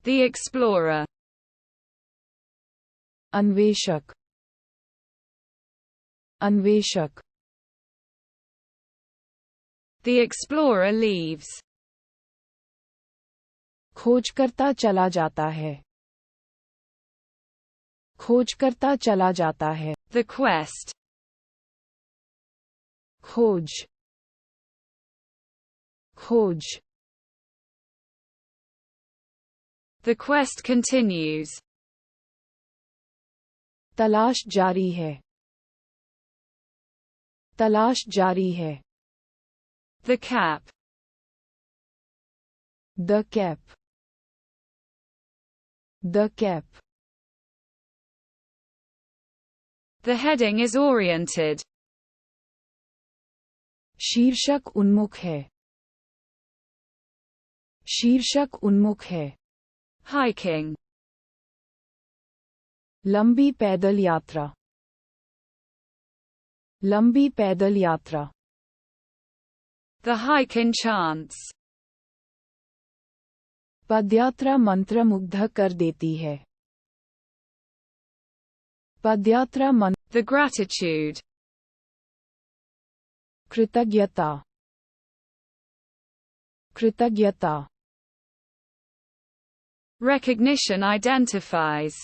The explorer. अन्वेषक, अन्वेषक. The explorer leaves. खोजकर्ता चला जाता है, खोजकर्ता चला जाता है. The quest. खोज, खोज. The quest continues. तलाश जारी है, तलाश जारी है. The cap. The cap, the cap. The heading is oriented. शीर्षक उन्मुख है, शीर्षक उन्मुख है. Hiking. लंबी पैदल यात्रा, लंबी पैदल यात्रा. The hike enchants. पदयात्रा मंत्रमुग्ध कर देती है, पदयात्रा The gratitude. कृतज्ञता, कृतज्ञता. Recognition identifies.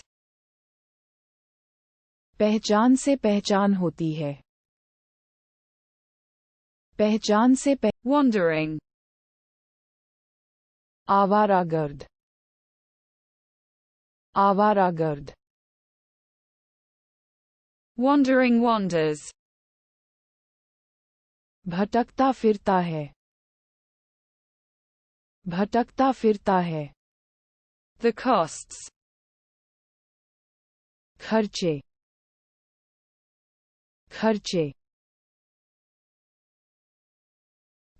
पहचान से पहचान होती है, पहचान से Wandering. आवारागर्द, आवारागर्द. Wandering wanders. भटकता फिरता है, भटकता फिरता है. The costs. खर्चे, खर्चे.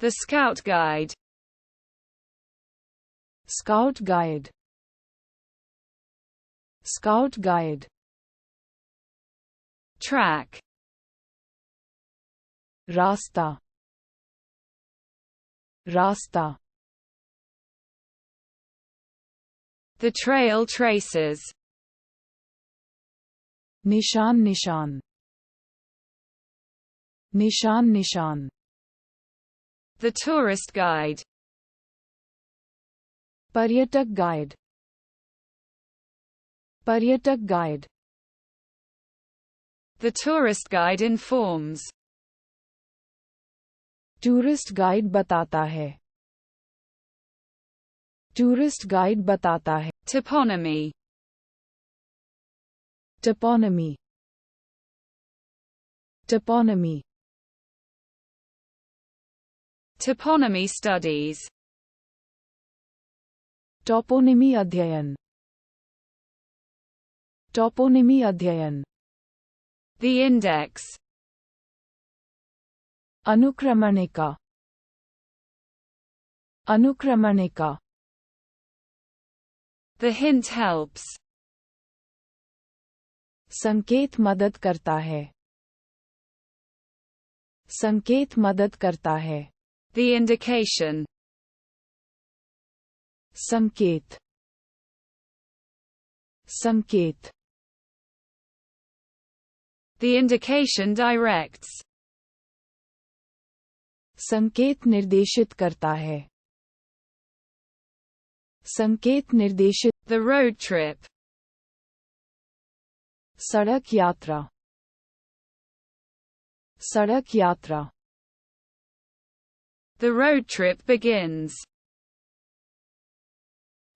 The scout guide. Scout guide, scout guide. Track. रास्ता, रास्ता. The trail traces. निशान, निशान, निशान, निशान. The tourist guide. पर्यटक गाइड, पर्यटक guide. The tourist guide informs. Tourist guide बताता है, टूरिस्ट गाइड बताता है. Toponymy. टपोनमी, टपोनमी. Toponymy studies. टोपोनिमी अध्ययन, टोपोनिमी अध्ययन. The index. अनुक्रमणिका, अनुक्रमणिका. The hint helps. संकेत मदद करता है, संकेत मदद करता है. The indication. संकेत, संकेत. The indication directs. संकेत निर्देशित करता है, संकेत निर्देशित. The road trip. सड़क यात्रा, सड़क यात्रा. The road trip begins.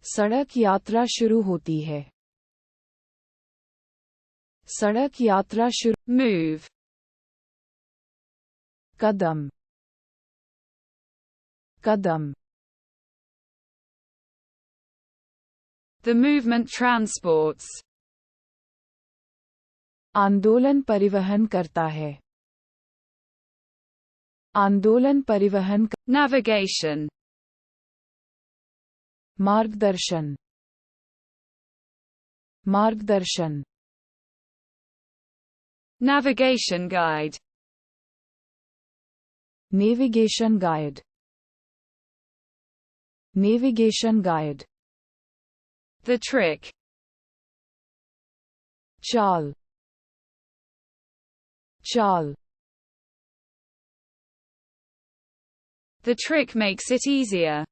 सड़क यात्रा शुरू होती है, सड़क यात्रा शुरू. Move. Kadam, Kadam. The movement transports. आंदोलन परिवहन करता है, आंदोलन परिवहन. Navigation. मार्गदर्शन, मार्गदर्शन. Navigation guide. Navigation guide, navigation guide. The trick. चाल, चाल. The trick makes it easier.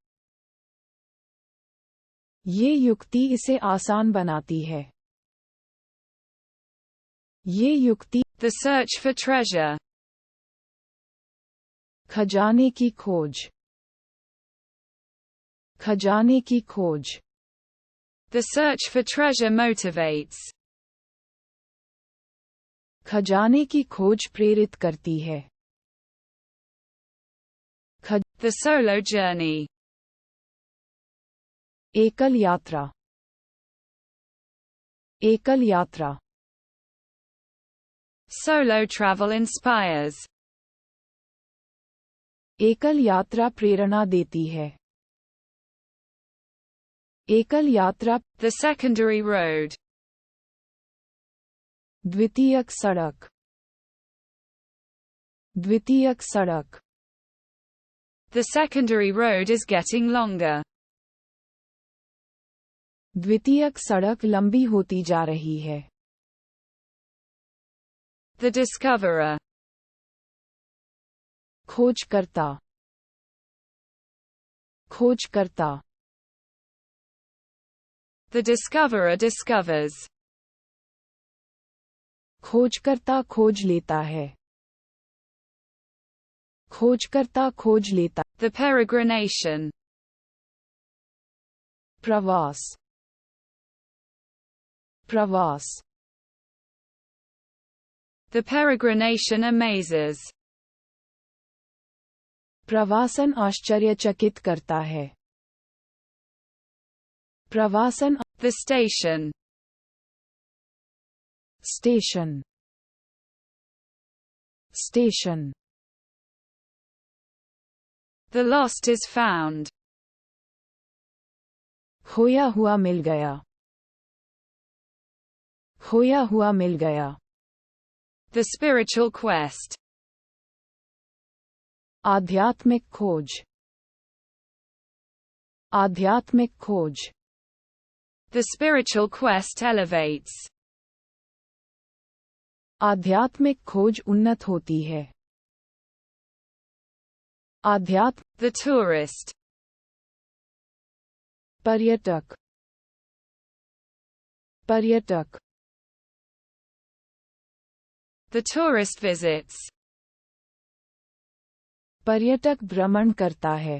ये युक्ति इसे आसान बनाती है. ये युक्ति. The search for treasure. खजाने की खोज, खजाने की खोज. The search for treasure motivates. खजाने की खोज प्रेरित करती है. The solo journey. एकल यात्रा, एकल यात्रा. Solo travel inspires. एकल यात्रा प्रेरणा देती है. एकल यात्रा. The secondary road. द्वितीयक सड़क, द्वितीयक सड़क. The secondary road is getting longer. द्वितीयक सड़क लंबी होती जा रही है. The discoverer. खोजकर्ता, खोजकर्ता. The discoverer discovers. खोजकर्ता खोज लेता है. खोजकर्ता खोज लेता. The peregrination. प्रवास, प्रवास. The peregrination amazes. प्रवासन आश्चर्यचकित करता है. प्रवासन. The station. Station, station. The lost is found. खोया हुआ मिल गया, खोया हुआ मिल गया. The spiritual quest. आध्यात्मिक खोज, आध्यात्मिक खोज. The spiritual quest elevates. आध्यात्मिक खोज उन्नत होती है. आध्यात्म. The tourist. पर्यटक, पर्यटक. The tourist visits. पर्यटक भ्रमण करता है.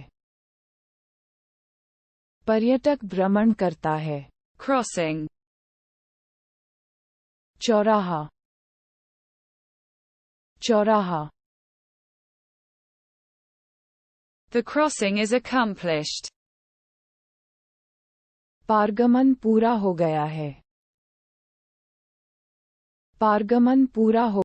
पर्यटक भ्रमण करता है. Crossing. चौराहा, चौराहा. The crossing is accomplished. पारगमन पूरा हो गया है. पारगमन पूरा हो